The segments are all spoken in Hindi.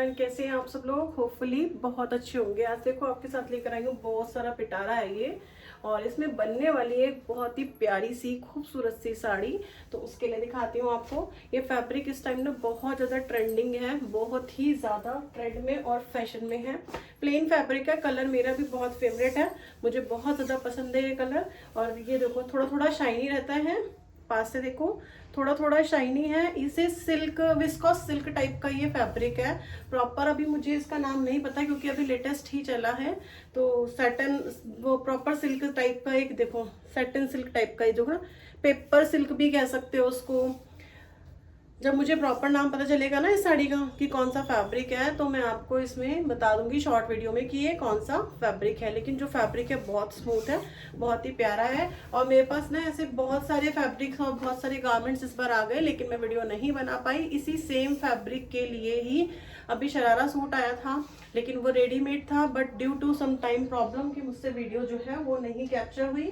एवरीवन, कैसे हैं आप सब लोग। होपफुली बहुत अच्छे होंगे। आज देखो आपके साथ लेकर आई हूँ बहुत सारा पिटारा है ये, और इसमें बनने वाली है एक बहुत ही प्यारी सी खूबसूरत सी साड़ी। तो उसके लिए दिखाती हूँ आपको। ये फैब्रिक इस टाइम ना बहुत ज़्यादा ट्रेंडिंग है, बहुत ही ज़्यादा ट्रेंड में और फैशन में है। प्लेन फैब्रिक है, कलर मेरा भी बहुत फेवरेट है, मुझे बहुत ज़्यादा पसंद है ये कलर। और ये देखो थोड़ा थोड़ा शाइनी रहता है, पास से देखो थोड़ा थोड़ा शाइनी है। इसे सिल्क, विस्कॉस सिल्क टाइप का ये फैब्रिक है। प्रॉपर अभी मुझे इसका नाम नहीं पता क्योंकि अभी लेटेस्ट ही चला है। तो सैटन, वो प्रॉपर सिल्क टाइप का एक देखो, सैटन सिल्क टाइप का, ये जो ना पेपर सिल्क भी कह सकते हो उसको। जब मुझे प्रॉपर नाम पता चलेगा ना इस साड़ी का कि कौन सा फैब्रिक है, तो मैं आपको इसमें बता दूंगी शॉर्ट वीडियो में कि ये कौन सा फैब्रिक है। लेकिन जो फैब्रिक है बहुत स्मूथ है, बहुत ही प्यारा है। और मेरे पास ना ऐसे बहुत सारे फैब्रिक्स और बहुत सारे गारमेंट्स इस बार आ गए, लेकिन मैं वीडियो नहीं बना पाई। इसी सेम फैब्रिक के लिए ही अभी शरारा सूट आया था, लेकिन वो रेडीमेड था, but due to some time problem कि मुझसे वीडियो जो है वो नहीं कैप्चर हुई।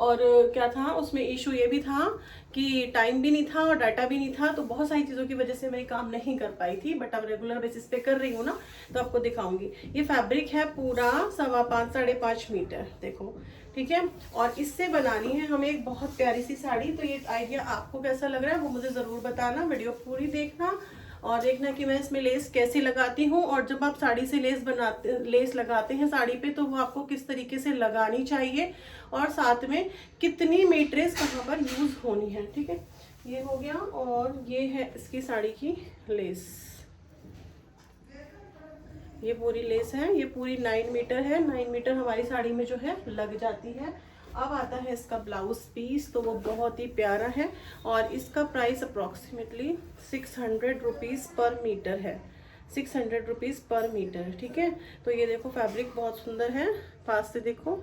और क्या था उसमें इशू ये भी था कि टाइम भी नहीं था और डाटा भी नहीं था, तो बहुत सारी चीज़ों की वजह से मैं काम नहीं कर पाई थी। बट अब रेगुलर बेसिस पे कर रही हूँ ना, तो आपको दिखाऊंगी। ये फैब्रिक है पूरा 5.25 5.5 मीटर, देखो ठीक है। और इससे बनानी है हमें एक बहुत प्यारी सी साड़ी। तो ये आइडिया आपको कैसा लग रहा है वो मुझे ज़रूर बताना, वीडियो पूरी देखना और देखना कि मैं इसमें लेस कैसे लगाती हूँ। और जब आप साड़ी से लेस लगाते हैं साड़ी पे, तो वो आपको किस तरीके से लगानी चाहिए, और साथ में कितनी मीटरेस कहाँ पर यूज होनी है। ठीक है, ये हो गया। और ये है इसकी साड़ी की लेस, ये पूरी लेस है, ये पूरी 9 मीटर है। 9 मीटर हमारी साड़ी में जो है लग जाती है। अब आता है इसका ब्लाउज पीस, तो वो बहुत ही प्यारा है और इसका प्राइस अप्रॉक्सीमेटली 600 रुपीज़ पर मीटर है। 600 रुपीज़ पर मीटर, ठीक है। तो ये देखो फैब्रिक बहुत सुंदर है, पास से देखो।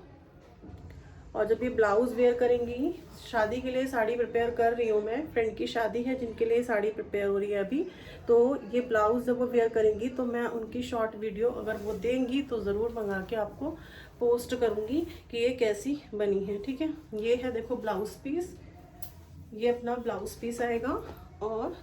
और जब ये ब्लाउज वेयर करेंगी, शादी के लिए साड़ी प्रिपेयर कर रही हूँ मैं, फ्रेंड की शादी है जिनके लिए साड़ी प्रिपेयर हो रही है अभी, तो ये ब्लाउज जब वो वेयर करेंगी तो मैं उनकी शॉर्ट वीडियो अगर वो देंगी तो ज़रूर मंगा के आपको पोस्ट करूँगी कि ये कैसी बनी है। ठीक है, ये है देखो ब्लाउज पीस, ये अपना ब्लाउज पीस आएगा और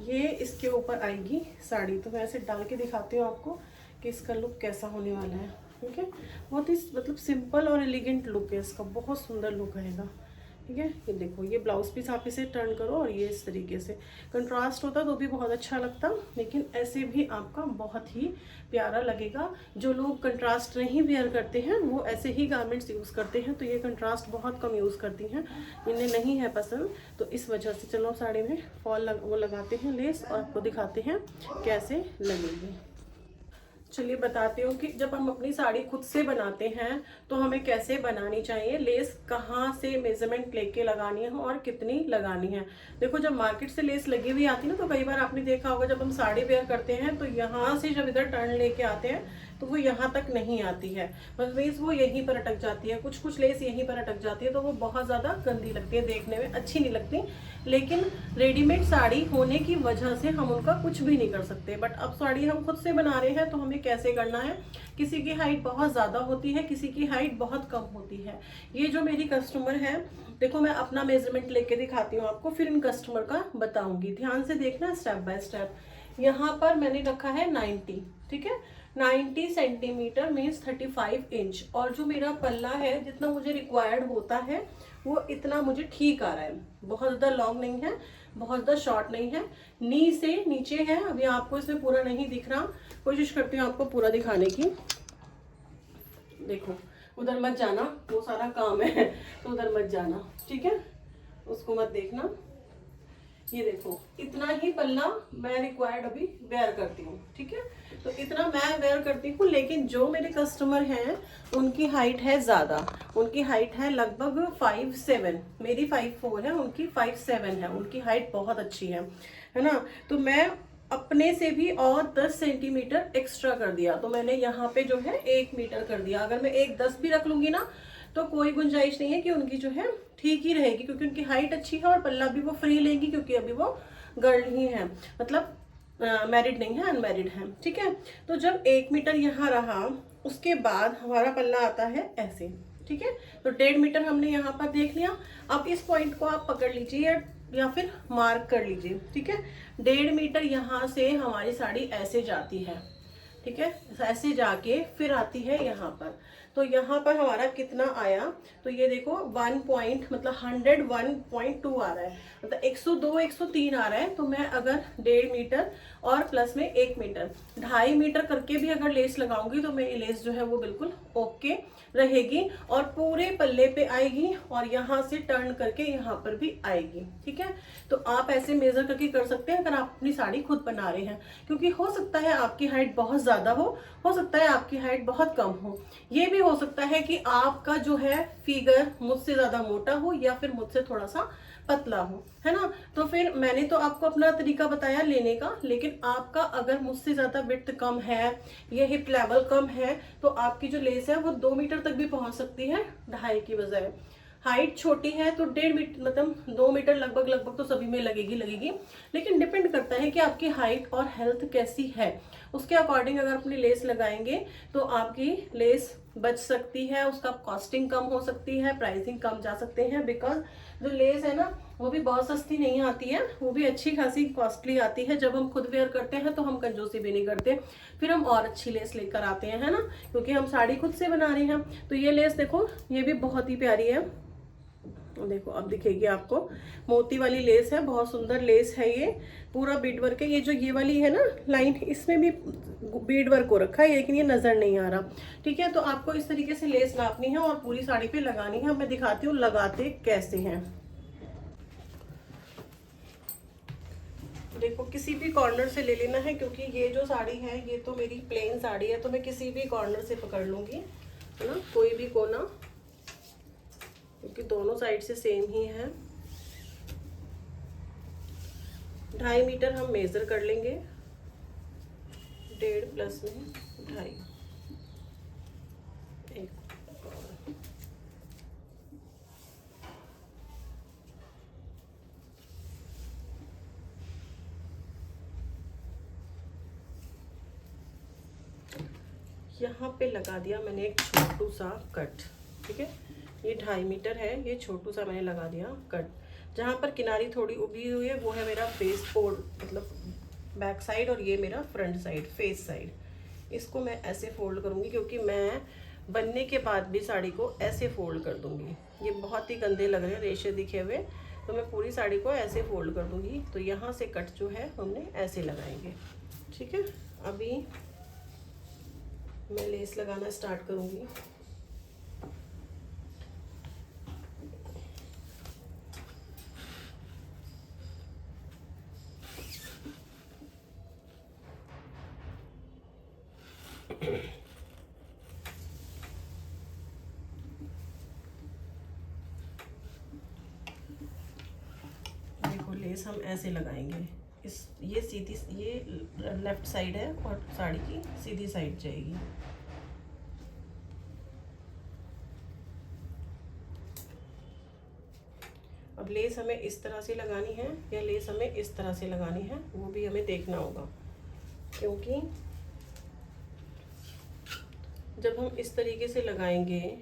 ये इसके ऊपर आएगी साड़ी। तो मैं ऐसे डाल के दिखाती हूँ आपको कि इसका लुक कैसा होने वाला है। ठीक है, बहुत ही मतलब सिंपल और एलिगेंट लुक है इसका, बहुत सुंदर लुक आएगा। ठीक है, ये देखो ये ब्लाउज पीस आप इसे टर्न करो और ये इस तरीके से कंट्रास्ट होता तो भी बहुत अच्छा लगता, लेकिन ऐसे भी आपका बहुत ही प्यारा लगेगा। जो लोग कंट्रास्ट नहीं वेयर करते हैं वो ऐसे ही गारमेंट्स यूज़ करते हैं, तो ये कंट्रास्ट बहुत कम यूज़ करती हैं, इन्हें नहीं है पसंद, तो इस वजह से। चलो साड़ी में वो लगाते हैं लेस और आपको दिखाते हैं कैसे लगेगी। चलिए बताती हूँ कि जब हम अपनी साड़ी खुद से बनाते हैं तो हमें कैसे बनानी चाहिए, लेस कहाँ से मेजरमेंट लेके लगानी है और कितनी लगानी है। देखो जब मार्केट से लेस लगी हुई आती है ना, तो कई बार आपने देखा होगा जब हम साड़ी वेयर करते हैं तो यहाँ से जब इधर टर्न लेके आते हैं तो वो यहाँ तक नहीं आती है, बस मीन्स वो यहीं पर अटक जाती है। कुछ कुछ लेस यहीं पर अटक जाती है, तो वो बहुत ज़्यादा गंदी लगती है, देखने में अच्छी नहीं लगती। लेकिन रेडीमेड साड़ी होने की वजह से हम उनका कुछ भी नहीं कर सकते। बट अब साड़ी हम खुद से बना रहे हैं तो हमें कैसे करना है। किसी की हाइट बहुत ज़्यादा होती है, किसी की हाइट बहुत कम होती है। ये जो मेरी कस्टमर है, देखो मैं अपना मेजरमेंट लेके दिखाती हूँ आपको, फिर इन कस्टमर का बताऊंगी। ध्यान से देखना स्टेप बाय स्टेप। यहाँ पर मैंने रखा है 90, ठीक है, 90 सेंटीमीटर मीन्स 35 इंच। और जो मेरा पल्ला है जितना मुझे रिक्वायर्ड होता है वो इतना मुझे ठीक आ रहा है, बहुत ज़्यादा लॉन्ग नहीं है, बहुत ज़्यादा शॉर्ट नहीं है। नी से नीचे है, अभी आपको इसमें पूरा नहीं दिख रहा, कोशिश करती हूँ आपको पूरा दिखाने की। देखो उधर मत जाना, वो सारा काम है तो उधर मत जाना, ठीक है, उसको मत देखना। ये देखो इतना ही पल्ला मैं रिक्वायर्ड अभी वेयर करती हूँ, ठीक है। तो इतना मैं वेयर करती हूँ, लेकिन जो मेरे कस्टमर हैं उनकी हाइट है ज़्यादा, उनकी हाइट है लगभग 5'7", मेरी 5'4" है, उनकी 5'7" है, उनकी हाइट बहुत अच्छी है ना। तो मैं अपने से भी और 10 सेंटीमीटर एक्स्ट्रा कर दिया, तो मैंने यहाँ पे जो है 1 मीटर कर दिया। अगर मैं 1.10 भी रख लूंगी ना तो कोई गुंजाइश नहीं है कि उनकी जो है ठीक ही रहेगी, क्योंकि उनकी हाइट अच्छी है और पल्ला भी वो फ्री लेंगी, क्योंकि अभी वो गर्ल ही है, मतलब मैरिड नहीं है, अनमैरिड है, ठीक है। तो जब 1 मीटर यहाँ रहा, उसके बाद हमारा पल्ला आता है ऐसे, ठीक है। तो 1.5 मीटर हमने यहाँ पर देख लिया। अब इस पॉइंट को आप पकड़ लीजिए, या फिर मार्क कर लीजिए, ठीक है। 1.5 मीटर यहाँ से हमारी साड़ी ऐसे जाती है, ठीक है, ऐसे जाके फिर आती है यहाँ पर। तो यहाँ पर हमारा कितना आया, तो ये देखो 1 पॉइंट मतलब 101.2 आ रहा है, मतलब 102 103 आ रहा है। तो मैं अगर 1.5 मीटर और प्लस में 1 मीटर 2.5 मीटर करके भी अगर लेस लगाऊंगी तो मेरी लेस जो है वो बिल्कुल ओके रहेगी और पूरे पल्ले पे आएगी और यहाँ से टर्न करके यहाँ पर भी आएगी, ठीक है। तो आप ऐसे मेजर करके कर सकते हैं अगर आप अपनी साड़ी खुद बना रहे हैं, क्योंकि हो सकता है आपकी हाइट बहुत ज्यादा हो सकता है आपकी हाइट बहुत कम हो, ये भी हो सकता है कि आपका जो है फिगर मुझसे ज्यादा मोटा हो या फिर मुझसे थोड़ा सा पतला हो, है ना। तो फिर मैंने तो आपको अपना तरीका बताया लेने का, लेकिन आपका अगर मुझसे ज्यादा विड्थ कम है, ये हिप लेवल कम है, तो आपकी जो लेस है वो 2 मीटर तक भी पहुंच सकती है 2.5 की बजाय। हाइट छोटी है तो 1.5 मीटर मतलब 2 मीटर लगभग लगभग तो सभी में लगेगी, लेकिन डिपेंड करता है कि आपकी हाइट और हेल्थ कैसी है, उसके अकॉर्डिंग अगर अपनी लेस लगाएंगे तो आपकी लेस बच सकती है, उसका कॉस्टिंग कम हो सकती है, प्राइसिंग कम जा सकते हैं। बिकॉज जो लेस है ना वो भी बहुत सस्ती नहीं आती है, वो भी अच्छी खासी कॉस्टली आती है। जब हम खुद वेयर करते हैं तो हम कंजूसी भी नहीं करते, फिर हम और अच्छी लेस लेकर आते हैं, है ना, क्योंकि हम साड़ी खुद से बना रहे हैं। तो ये लेस देखो, ये भी बहुत ही प्यारी है, देखो अब दिखेगी आपको, मोती वाली लेस है, बहुत सुंदर लेस है, ये पूरा बीड वर्क है। ये जो ये वाली है ना लाइन, इसमें भी बीड वर्क हो रखा है, लेकिन ये नजर नहीं आ रहा, ठीक है। तो आपको इस तरीके से लेस नापनी है और पूरी साड़ी पे लगानी है। मैं दिखाती हूँ लगाते कैसे हैं। देखो किसी भी कॉर्नर से ले लेना है, क्योंकि ये जो साड़ी है ये तो मेरी प्लेन साड़ी है, तो मैं किसी भी कॉर्नर से पकड़ लूंगी, है ना, कोई भी कोना, क्योंकि दोनों साइड से सेम ही है। 2.5 मीटर हम मेजर कर लेंगे, 1.5 प्लस में 2.5, एक यहाँ पे लगा दिया मैंने एक छोटू सा कट, ठीक है। ये 2.5 मीटर है, ये छोटू सा मैंने लगा दिया कट। जहाँ पर किनारी थोड़ी उभी हुई है वो है मेरा फेस फोल्ड, मतलब बैक साइड, और ये मेरा फ्रंट साइड फेस साइड। इसको मैं ऐसे फोल्ड करूँगी, क्योंकि मैं बनने के बाद भी साड़ी को ऐसे फोल्ड कर दूँगी। ये बहुत ही गंदे लग रहे हैं रेशे दिखे हुए, तो मैं पूरी साड़ी को ऐसे फोल्ड कर दूँगी। तो यहाँ से कट जो है हमने ऐसे लगाएंगे, ठीक है। अभी मैं लेस लगाना स्टार्ट करूँगी। देखो लेस हम ऐसे लगाएंगे, इस ये सीधी, ये लेफ्ट साइड है और साड़ी की सीधी साइड जाएगी। अब लेस हमें इस तरह से लगानी है या लेस हमें इस तरह से लगानी है, वो भी हमें देखना होगा, क्योंकि जब हम इस तरीके से लगाएंगे,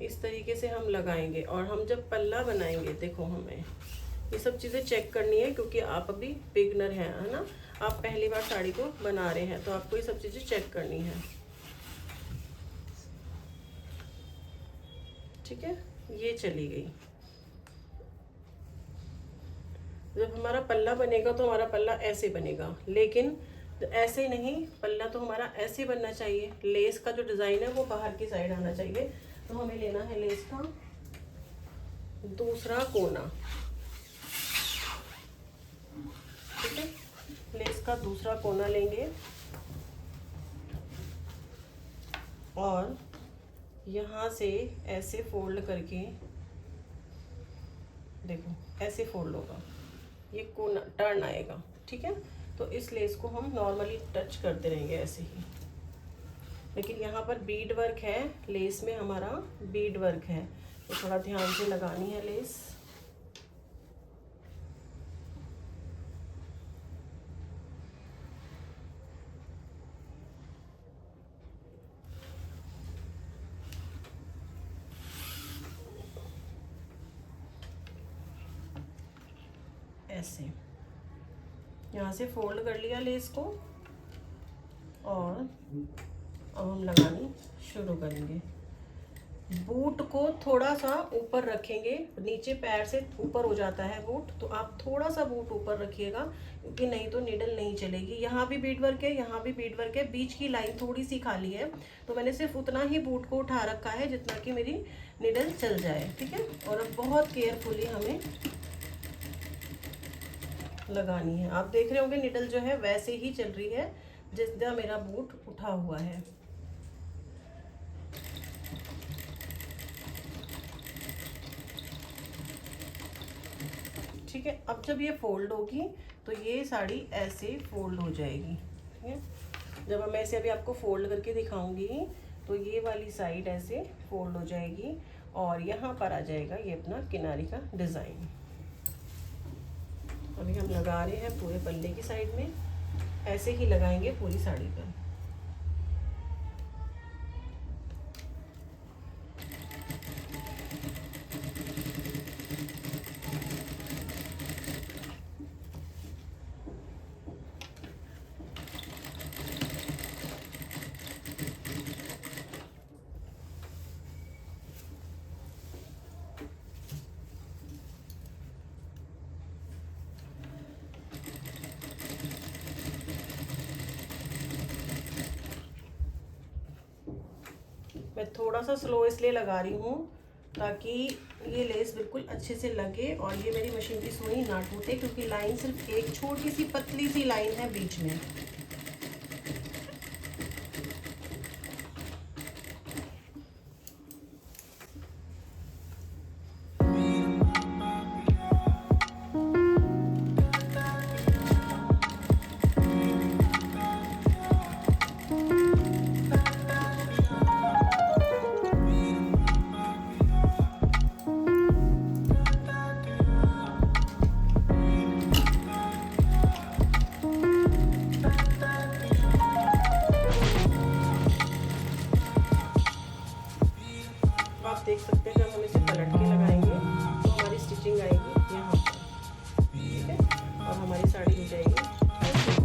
इस तरीके से हम लगाएंगे और हम जब पल्ला बनाएंगे, देखो हमें ये सब चीज़ें चेक करनी है, क्योंकि आप अभी बिगनर हैं, है ना, आप पहली बार साड़ी को बना रहे हैं, तो आपको ये सब चीज़ें चेक करनी है, ठीक है। ये चली गई। जब हमारा पल्ला बनेगा तो हमारा पल्ला ऐसे बनेगा, लेकिन ऐसे नहीं, पल्ला तो हमारा ऐसे बनना चाहिए। लेस का जो डिज़ाइन है वो बाहर की साइड आना चाहिए। तो हमें लेना है लेस का दूसरा कोना, ठीक है। लेस का दूसरा कोना लेंगे और यहाँ से ऐसे फोल्ड करके, देखो ऐसे फोल्ड होगा, ये कोना टर्न आएगा, ठीक है। तो इस लेस को हम नॉर्मली टच करते रहेंगे ऐसे ही, लेकिन यहाँ पर बीड वर्क है, लेस में हमारा बीड वर्क है, तो थोड़ा ध्यान से लगानी है लेस। ऐसे यहाँ से फोल्ड कर लिया लेस को और अब हम लगानी शुरू करेंगे। बूट को थोड़ा सा ऊपर रखेंगे, नीचे पैर से ऊपर हो जाता है बूट, तो आप थोड़ा सा बूट ऊपर रखिएगा क्योंकि नहीं तो निडल नहीं चलेगी। यहाँ भी बीड वर्क है, यहाँ भी बीड वर्क है, बीच की लाइन थोड़ी सी खाली है, तो मैंने सिर्फ उतना ही बूट को उठा रखा है जितना कि मेरी निडल चल जाए, ठीक है। और अब बहुत केयरफुली हमें लगानी है। आप देख रहे होंगे निडल जो है वैसे ही चल रही है जितना मेरा बूट उठा हुआ है। ठीक है, अब जब ये फोल्ड होगी तो ये साड़ी ऐसे फोल्ड हो जाएगी, ठीक है। जब मैं ऐसे अभी आपको फोल्ड करके दिखाऊंगी तो ये वाली साइड ऐसे फोल्ड हो जाएगी और यहाँ पर आ जाएगा ये अपना किनारी का डिज़ाइन। अभी हम लगा रहे हैं पूरे पल्ले की साइड में, ऐसे ही लगाएंगे पूरी साड़ी पर। मैं थोड़ा सा स्लो इसलिए लगा रही हूँ ताकि ये लेस बिल्कुल अच्छे से लगे और ये मेरी मशीन की सुई ना टूटे, क्योंकि लाइन सिर्फ एक छोटी सी पतली सी लाइन है बीच में। देख सकते हैं जब हम इसे पलट के लगाएंगे तो हमारी स्टिचिंग आएगी यहाँ पर, ठीक है, और हमारी साड़ी हो जाएगी ऐसे।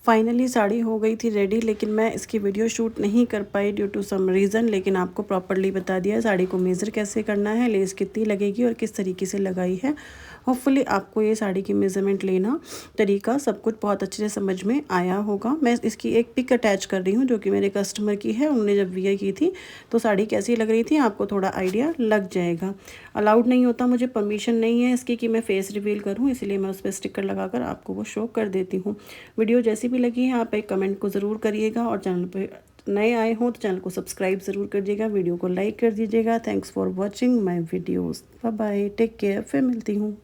फाइनली साड़ी हो गई थी रेडी, लेकिन मैं इसकी वीडियो शूट नहीं कर पाई ड्यू टू सम रीज़न, लेकिन आपको प्रॉपर्ली बता दिया साड़ी को मेज़र कैसे करना है, लेस कितनी लगेगी और किस तरीके से लगाई है। होपफुली आपको ये साड़ी की मेज़रमेंट लेना तरीका सब कुछ बहुत अच्छे से समझ में आया होगा। मैं इसकी एक पिक अटैच कर रही हूँ जो कि मेरे कस्टमर की है, उन्होंने जब वीयर की थी तो साड़ी कैसी लग रही थी आपको थोड़ा आइडिया लग जाएगा। अलाउड नहीं होता, मुझे परमिशन नहीं है इसकी कि मैं फेस रिवील करूँ, इसलिए मैं उस पर स्टिकर लगाकर आपको वो शो कर देती हूँ। वीडियो जैसी भी लगी है आप एक कमेंट को ज़रूर करिएगा और चैनल पर नए आए हों तो चैनल को सब्सक्राइब ज़रूर कर दीजिएगा, वीडियो को लाइक कर दीजिएगा। Thanks for watching my videos. Bye bye, take care, फिर मिलती हूँ।